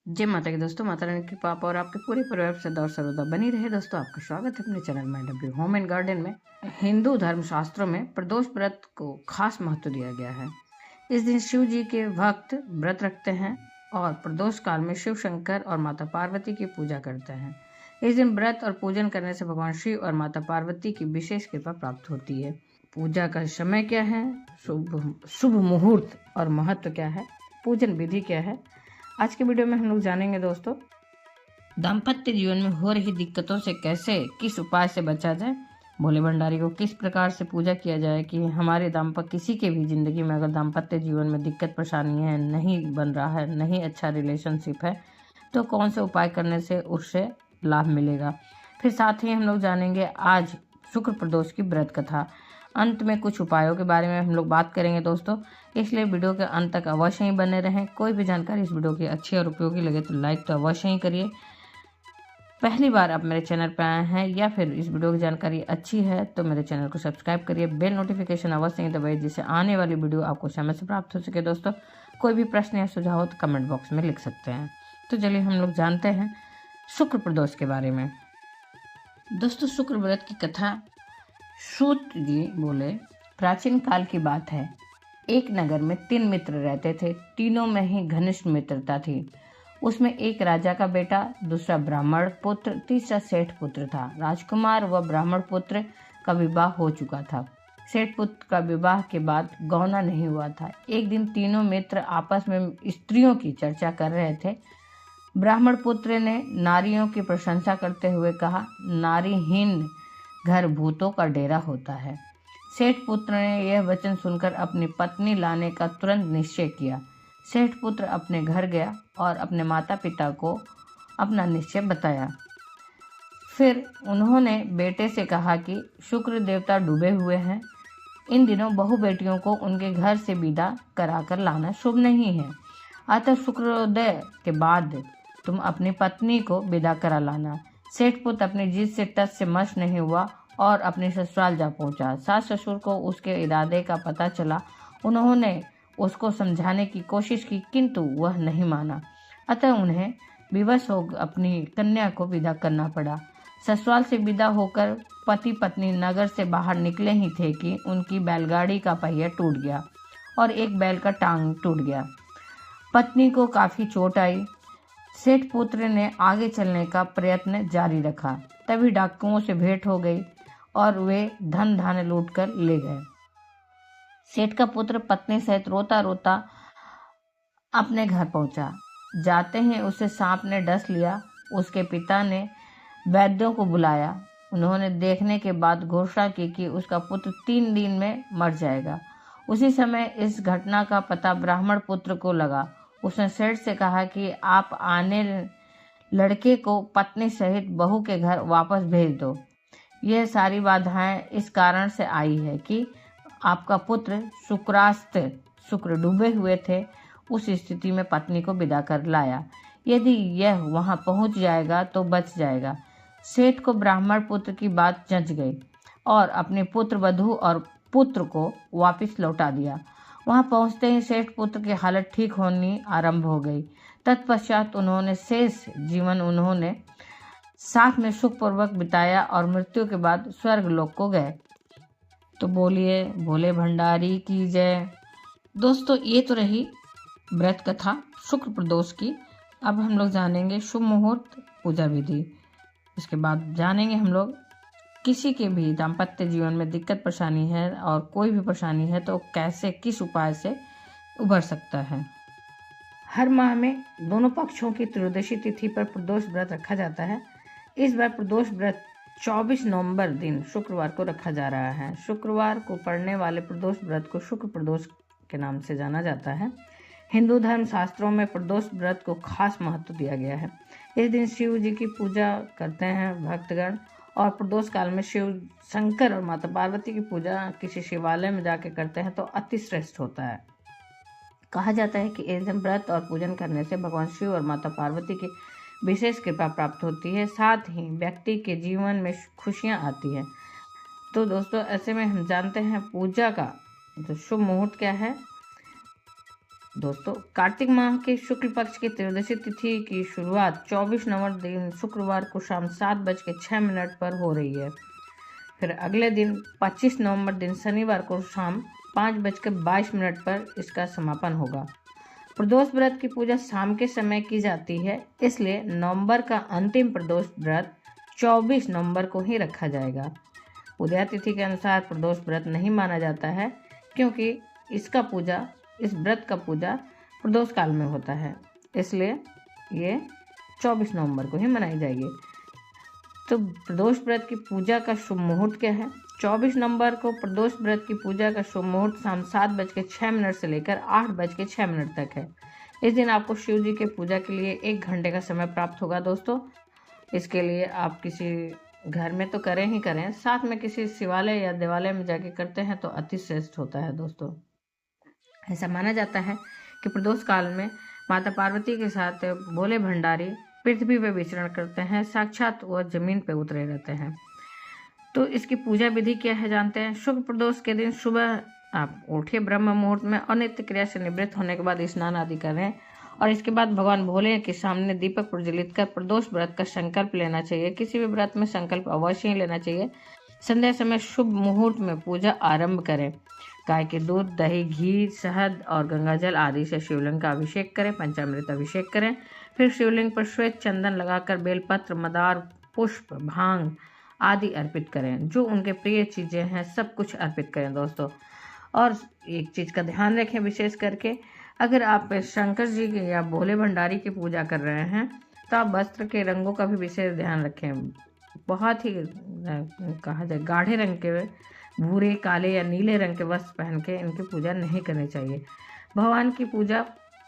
जय माता की दोस्तों, माता रानी की कृपा और आपके पूरे परिवार के साथ और सर्वदा बनी रहे। दोस्तों, आपका स्वागत है अपने channel my W home and garden में। हिंदू धर्म शास्त्रों में प्रदोष व्रत को खास महत्व दिया गया है। इस दिन शिव जी के भक्त व्रत रखते हैं और प्रदोष काल में शिव शंकर और माता पार्वती की पूजा करते हैं। इस दिन व्रत और पूजन करने से भगवान शिव और माता पार्वती की विशेष कृपा प्राप्त होती है। पूजा का समय क्या है, शुभ मुहूर्त और महत्व क्या है, पूजन विधि क्या है, आज के वीडियो में हम लोग जानेंगे। दोस्तों, दाम्पत्य जीवन में हो रही दिक्कतों से कैसे, किस उपाय से बचा जाए, भोले भंडारी को किस प्रकार से पूजा किया जाए कि हमारे किसी के भी जिंदगी में अगर दाम्पत्य जीवन में दिक्कत परेशानी है, नहीं बन रहा है, नहीं अच्छा रिलेशनशिप है, तो कौन से उपाय करने से उससे लाभ मिलेगा। फिर साथ ही हम लोग जानेंगे आज शुक्र प्रदोष की व्रत कथा। अंत में कुछ उपायों के बारे में हम लोग बात करेंगे दोस्तों, इसलिए वीडियो के अंत तक अवश्य ही बने रहें। कोई भी जानकारी इस वीडियो की अच्छी और उपयोगी लगे तो लाइक तो अवश्य ही करिए। पहली बार आप मेरे चैनल पर आए हैं या फिर इस वीडियो की जानकारी अच्छी है तो मेरे चैनल को सब्सक्राइब करिए, बेल नोटिफिकेशन अवश्य ही दबाइए जिससे आने वाली वीडियो आपको समय से प्राप्त हो सके। दोस्तों, कोई भी प्रश्न या सुझाव हो तो कमेंट बॉक्स में लिख सकते हैं। तो चलिए हम लोग जानते हैं शुक्र प्रदोष के बारे में। दोस्तों, शुक्र व्रत की कथा सूत जी बोले, प्राचीन काल की बात है। एक नगर में 3 मित्र रहते थे। तीनों में ही घनिष्ठ मित्रता थी। उसमें एक राजा का बेटा, दूसरा ब्राह्मण पुत्र, तीसरा सेठ पुत्र था। राजकुमार व ब्राह्मण पुत्र का विवाह हो चुका था। सेठ पुत्र का विवाह के बाद गौना नहीं हुआ था। एक दिन तीनों मित्र आपस में स्त्रियों की चर्चा कर रहे थे। ब्राह्मण पुत्र ने नारियों की प्रशंसा करते हुए कहा, नारीहीन घर भूतों का डेरा होता है। सेठ पुत्र ने यह वचन सुनकर अपनी पत्नी लाने का तुरंत निश्चय किया। सेठ पुत्र अपने घर गया और अपने माता पिता को अपना निश्चय बताया। फिर उन्होंने बेटे से कहा कि शुक्र देवता डूबे हुए हैं। इन दिनों बहु बेटियों को उनके घर से विदा कराकर लाना शुभ नहीं है। अतः शुक्रोदय के बाद तुम अपनी पत्नी को विदा करा लाना। सेठ पुत्र अपनी जिद से टस से मस नहीं हुआ और अपने ससुराल जा पहुंचा। सास ससुर को उसके इरादे का पता चला। उन्होंने उसको समझाने की कोशिश की किंतु वह नहीं माना। अतः उन्हें विवश हो अपनी कन्या को विदा करना पड़ा। ससुराल से विदा होकर पति पत्नी नगर से बाहर निकले ही थे कि उनकी बैलगाड़ी का पहिया टूट गया और एक बैल का टांग टूट गया। पत्नी को काफी चोट आई। सेठ पुत्र ने आगे चलने का प्रयत्न जारी रखा। तभी डाकुओं से भेंट हो गई और वे धन धान्य लूट कर ले गए। सेठ का पुत्र पत्नी सहित रोता रोता अपने घर पहुंचा। जाते ही उसे सांप ने डस लिया। उसके पिता ने वैद्यों को बुलाया। उन्होंने देखने के बाद घोषणा की कि उसका पुत्र 3 दिन में मर जाएगा। उसी समय इस घटना का पता ब्राह्मण पुत्र को लगा। उसने सेठ से कहा कि आप आने लड़के को पत्नी सहित बहू के घर वापस भेज दो। यह सारी बाधाएं इस कारण से आई है कि आपका पुत्र शुक्र डूबे हुए थे। उस स्थिति में पत्नी को विदा कर लाया। यदि यह वहां पहुंच जाएगा तो बच जाएगा। सेठ को ब्राह्मण पुत्र की बात जंच गई और अपने पुत्र वधू और पुत्र को वापस लौटा दिया। वहां पहुंचते ही सेठ पुत्र की हालत ठीक होनी आरंभ हो गई। तत्पश्चात उन्होंने शेष जीवन उन्होंने साथ में सुखपूर्वक बिताया और मृत्यु के बाद स्वर्ग लोक को गए। तो बोलिए भोले भंडारी की जय। दोस्तों, ये तो रही व्रत कथा शुक्र प्रदोष की। अब हम लोग जानेंगे शुभ मुहूर्त, पूजा विधि। इसके बाद जानेंगे हम लोग किसी के भी दाम्पत्य जीवन में दिक्कत परेशानी है और कोई भी परेशानी है तो कैसे, किस उपाय से उभर सकता है। हर माह में दोनों पक्षों की त्रयोदशी तिथि पर प्रदोष व्रत रखा जाता है। इस बार प्रदोष व्रत 24 नवंबर दिन शुक्रवार को रखा जा रहा है। शुक्रवार को पड़ने वाले प्रदोष व्रत को शुक्र प्रदोष के नाम से जाना जाता है। हिंदू धर्म शास्त्रों में प्रदोष व्रत को खास महत्व दिया गया है। इस दिन शिव जी की पूजा करते हैं भक्तगण और प्रदोष काल में शिव शंकर और माता पार्वती की पूजा किसी शिवालय में जाके करते हैं तो अति श्रेष्ठ होता है। कहा जाता है कि इस दिन व्रत और पूजन करने से भगवान शिव और माता पार्वती की विशेष कृपा प्राप्त होती है, साथ ही व्यक्ति के जीवन में खुशियां आती है। तो दोस्तों, ऐसे में हम जानते हैं पूजा का तो शुभ मुहूर्त क्या है। दोस्तों कार्तिक माह के शुक्ल पक्ष की त्रयोदशी तिथि की शुरुआत 24 नवंबर दिन शुक्रवार को शाम 7:06 पर हो रही है। फिर अगले दिन 25 नवंबर दिन शनिवार को शाम 5:22 पर इसका समापन होगा। प्रदोष व्रत की पूजा शाम के समय की जाती है, इसलिए नवंबर का अंतिम प्रदोष व्रत 24 नवंबर को ही रखा जाएगा। उदया तिथि के अनुसार प्रदोष व्रत नहीं माना जाता है, क्योंकि इस व्रत का पूजा प्रदोष काल में होता है, इसलिए ये 24 नवंबर को ही मनाई जाएगी। तो प्रदोष व्रत की पूजा का शुभ मुहूर्त क्या है? 24 नवंबर को प्रदोष व्रत की पूजा का शुभ मुहूर्त शाम 7:06 से लेकर 8:06 तक है। इस दिन आपको शिव जी के पूजा के लिए 1 घंटे का समय प्राप्त होगा दोस्तों। इसके लिए आप किसी घर में तो करें ही करें, साथ में किसी शिवालय या देवालय में जाके करते हैं तो अति श्रेष्ठ होता है दोस्तों। ऐसा माना जाता है कि प्रदोष काल में माता पार्वती के साथ भोले भंडारी पृथ्वी पर विचरण करते हैं, साक्षात वह जमीन पर उतरे रहते हैं। तो इसकी पूजा विधि क्या है जानते हैं। शुभ प्रदोष के दिन सुबह आप उठिए ब्रह्म मुहूर्त में और नित्य क्रिया से निवृत्त होने के बाद स्नान आदि करें, और इसके बाद भगवान भोले के सामने दीपक प्रज्वलित कर प्रदोष व्रत का संकल्प लेना चाहिए। किसी भी व्रत में संकल्प अवश्य ही लेना चाहिए। संध्या समय शुभ मुहूर्त में पूजा आरंभ करें। गाय के दूध, दही, घी, शहद और गंगाजल आदि से शिवलिंग का अभिषेक करें, पंचामृत अभिषेक करें। फिर शिवलिंग पर श्वेत चंदन लगाकर बेलपत्र, मदार, पुष्प, भांग आदि अर्पित करें। जो उनके प्रिय चीज़ें हैं सब कुछ अर्पित करें दोस्तों। और एक चीज़ का ध्यान रखें विशेष करके, अगर आप शंकर जी की या भोले भंडारी की पूजा कर रहे हैं तो आप वस्त्र के रंगों का भी विशेष ध्यान रखें। बहुत ही कहा जाए गाढ़े रंग के, भूरे, काले या नीले रंग के वस्त्र पहन के इनकी पूजा नहीं करनी चाहिए। भगवान की पूजा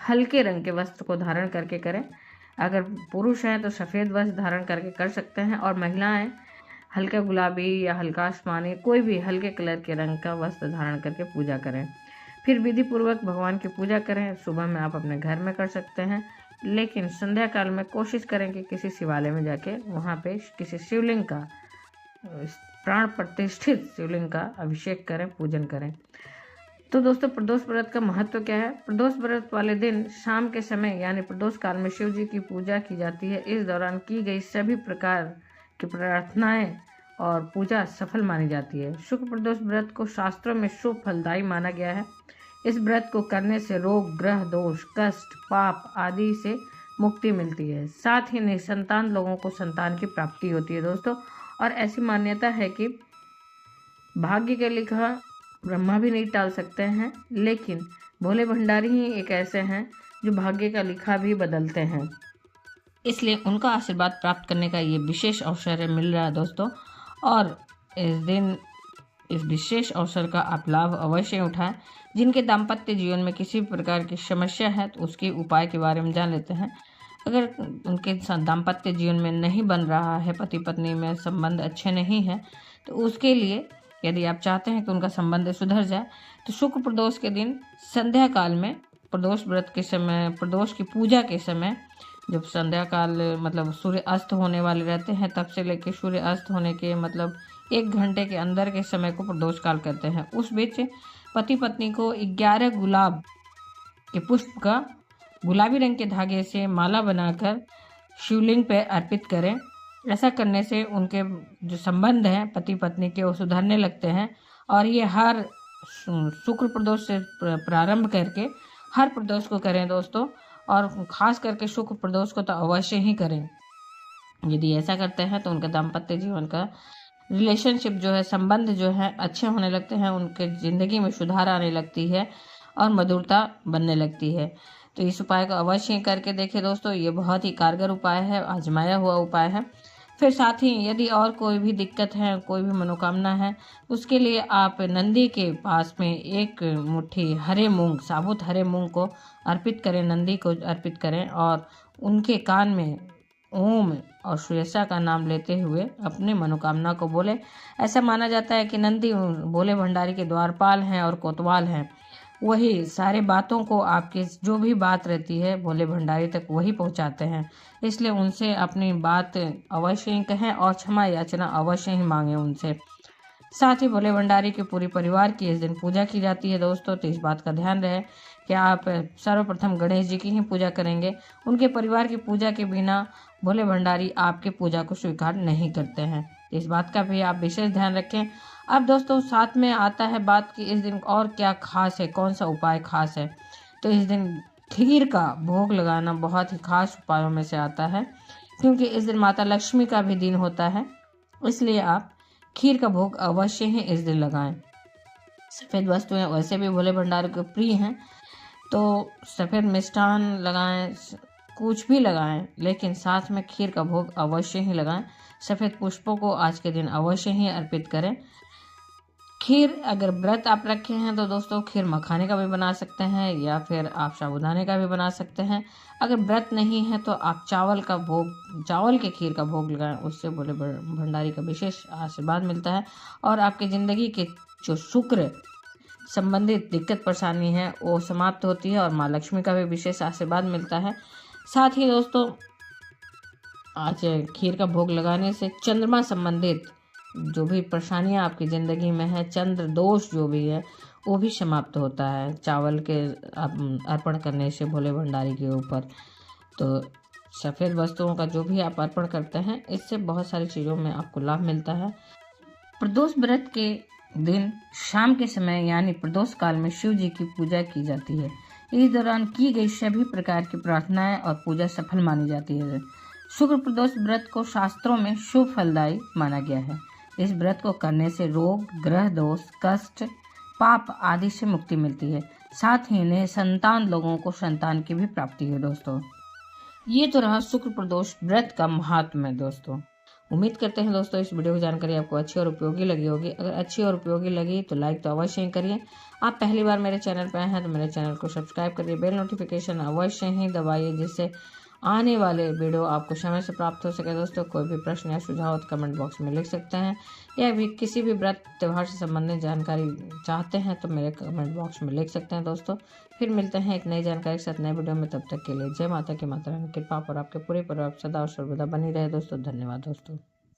हल्के रंग के वस्त्र को धारण करके करें। अगर पुरुष हैं तो सफ़ेद वस्त्र धारण करके कर सकते हैं, और महिलाएं हल्का गुलाबी या हल्का आसमानी कोई भी हल्के कलर के रंग का वस्त्र धारण करके पूजा करें। फिर विधि पूर्वक भगवान की पूजा करें। सुबह में आप अपने घर में कर सकते हैं, लेकिन संध्या काल में कोशिश करें कि किसी शिवालय में जाके वहाँ पे किसी शिवलिंग का, प्राण प्रतिष्ठित शिवलिंग का अभिषेक करें, पूजन करें। तो दोस्तों प्रदोष व्रत का महत्व क्या है? प्रदोष व्रत वाले दिन शाम के समय यानी प्रदोष काल में शिव जी की पूजा की जाती है। इस दौरान की गई सभी प्रकार की प्रार्थनाएं और पूजा सफल मानी जाती है। शुक्ल प्रदोष व्रत को शास्त्रों में शुभ फलदायी माना गया है। इस व्रत को करने से रोग, ग्रह दोष, कष्ट, पाप आदि से मुक्ति मिलती है। साथ ही निसंतान लोगों को संतान की प्राप्ति होती है दोस्तों। और ऐसी मान्यता है कि भाग्य के लिखा ब्रह्मा भी नहीं टाल सकते हैं, लेकिन भोले भंडारी ही एक ऐसे हैं जो भाग्य का लिखा भी बदलते हैं। इसलिए उनका आशीर्वाद प्राप्त करने का ये विशेष अवसर मिल रहा है दोस्तों। और इस दिन इस विशेष अवसर का आप लाभ अवश्य उठाएं। जिनके दाम्पत्य जीवन में किसी प्रकार की समस्या है तो उसके उपाय के बारे में जान लेते हैं। अगर उनके दाम्पत्य जीवन में नहीं बन रहा है, पति पत्नी में संबंध अच्छे नहीं हैं, तो उसके लिए यदि आप चाहते हैं कि उनका संबंध सुधर जाए तो शुक्ल प्रदोष के दिन संध्या काल में प्रदोष व्रत के समय, प्रदोष की पूजा के समय, जब संध्या काल मतलब सूर्य अस्त होने वाले रहते हैं, तब से लेकर सूर्य अस्त होने के मतलब 1 घंटे के अंदर के समय को प्रदोष काल कहते हैं। उस बीच पति पत्नी को 11 गुलाब के पुष्प का गुलाबी रंग के धागे से माला बनाकर शिवलिंग पर अर्पित करें। ऐसा करने से उनके जो संबंध हैं पति पत्नी के, वो सुधरने लगते हैं। और ये हर शुक्ल प्रदोष से प्रारंभ करके हर प्रदोष को करें दोस्तों, और खास करके शुक्ल प्रदोष को तो अवश्य ही करें। यदि ऐसा करते हैं तो उनका दाम्पत्य जीवन का रिलेशनशिप जो है, संबंध जो है अच्छे होने लगते हैं, उनके ज़िंदगी में सुधार आने लगती है और मधुरता बनने लगती है। तो इस उपाय को अवश्य करके देखें दोस्तों, ये बहुत ही कारगर उपाय है, आजमाया हुआ उपाय है। फिर साथ ही यदि और कोई भी दिक्कत है, कोई भी मनोकामना है, उसके लिए आप नंदी के पास में 1 मुट्ठी हरे मूंग, साबुत हरे मूंग को अर्पित करें, नंदी को अर्पित करें, और उनके कान में ओम और सुयसा का नाम लेते हुए अपनी मनोकामना को बोले। ऐसा माना जाता है कि नंदी भोले भंडारी के द्वारपाल हैं और कोतवाल हैं। वही सारे बातों को, आपकी जो भी बात रहती है भोले भंडारी तक वही पहुंचाते हैं। इसलिए उनसे अपनी बात अवश्य ही कहें और क्षमा याचना अवश्य ही मांगें उनसे। साथ ही भोले भंडारी के पूरे परिवार की इस दिन पूजा की जाती है दोस्तों। तो इस बात का ध्यान रहे कि आप सर्वप्रथम गणेश जी की ही पूजा करेंगे। उनके परिवार की पूजा के बिना भोले भंडारी आपकी पूजा को स्वीकार नहीं करते हैं। इस बात का भी आप विशेष ध्यान रखें। अब दोस्तों साथ में आता है बात कि इस दिन और क्या खास है, कौन सा उपाय खास है। तो इस दिन खीर का भोग लगाना बहुत ही खास उपायों में से आता है, क्योंकि इस दिन माता लक्ष्मी का भी दिन होता है, इसलिए आप खीर का भोग अवश्य ही इस दिन लगाएं। सफ़ेद वस्तुएं वैसे भी भोले भंडारी को प्रिय हैं, तो सफ़ेद मिष्ठान लगाएं, कुछ भी लगाएं, लेकिन साथ में खीर का भोग अवश्य ही लगाएं। सफ़ेद पुष्पों को आज के दिन अवश्य ही अर्पित करें। खीर अगर व्रत आप रखे हैं तो दोस्तों खीर मखाने का भी बना सकते हैं या फिर आप साबूदाने का भी बना सकते हैं। अगर व्रत नहीं है तो आप चावल के खीर का भोग लगाएं, उससे भोले भंडारी का विशेष आशीर्वाद मिलता है और आपकी ज़िंदगी के जो शुक्र संबंधित दिक्कत परेशानी है वो समाप्त होती है और माँ लक्ष्मी का भी विशेष आशीर्वाद मिलता है। साथ ही दोस्तों आज खीर का भोग लगाने से चंद्रमा संबंधित जो भी परेशानियां आपकी ज़िंदगी में है, चंद्र दोष जो भी है वो भी समाप्त होता है चावल के अर्पण करने से भोले भंडारी के ऊपर। तो सफ़ेद वस्तुओं का जो भी आप अर्पण करते हैं, इससे बहुत सारी चीज़ों में आपको लाभ मिलता है। प्रदोष व्रत के दिन शाम के समय यानी प्रदोष काल में शिव जी की पूजा की जाती है। इस दौरान की गई सभी प्रकार की प्रार्थनाएं और पूजा सफल मानी जाती है। शुक्र प्रदोष व्रत को शास्त्रों में शुभ फलदायी माना गया है। इस व्रत को करने से रोग, ग्रह दोष, कष्ट, पाप आदि से मुक्ति मिलती है। साथ ही इन्हें संतान लोगों को संतान की भी प्राप्ति है। दोस्तों ये तो रहा शुक्र प्रदोष व्रत का महात्म्य है। दोस्तों उम्मीद करते हैं दोस्तों इस वीडियो की जानकारी आपको अच्छी और उपयोगी लगी होगी। अगर अच्छी और उपयोगी लगी तो लाइक तो अवश्य ही करिए। आप पहली बार मेरे चैनल पर आए हैं तो मेरे चैनल को सब्सक्राइब करिए, बेल नोटिफिकेशन अवश्य ही दबाइए, जिससे आने वाले वीडियो आपको समय से प्राप्त हो सके। दोस्तों कोई भी प्रश्न या सुझाव तो कमेंट बॉक्स में लिख सकते हैं, या भी किसी भी व्रत त्यौहार से संबंधित जानकारी चाहते हैं तो मेरे कमेंट बॉक्स में लिख सकते हैं। दोस्तों फिर मिलते हैं एक नई जानकारी के साथ नए वीडियो में। तब तक के लिए जय माता की, माता रानी की कृपा और आपके पूरे परिवार सदा और सर्वदा बनी रहे। दोस्तों धन्यवाद दोस्तों।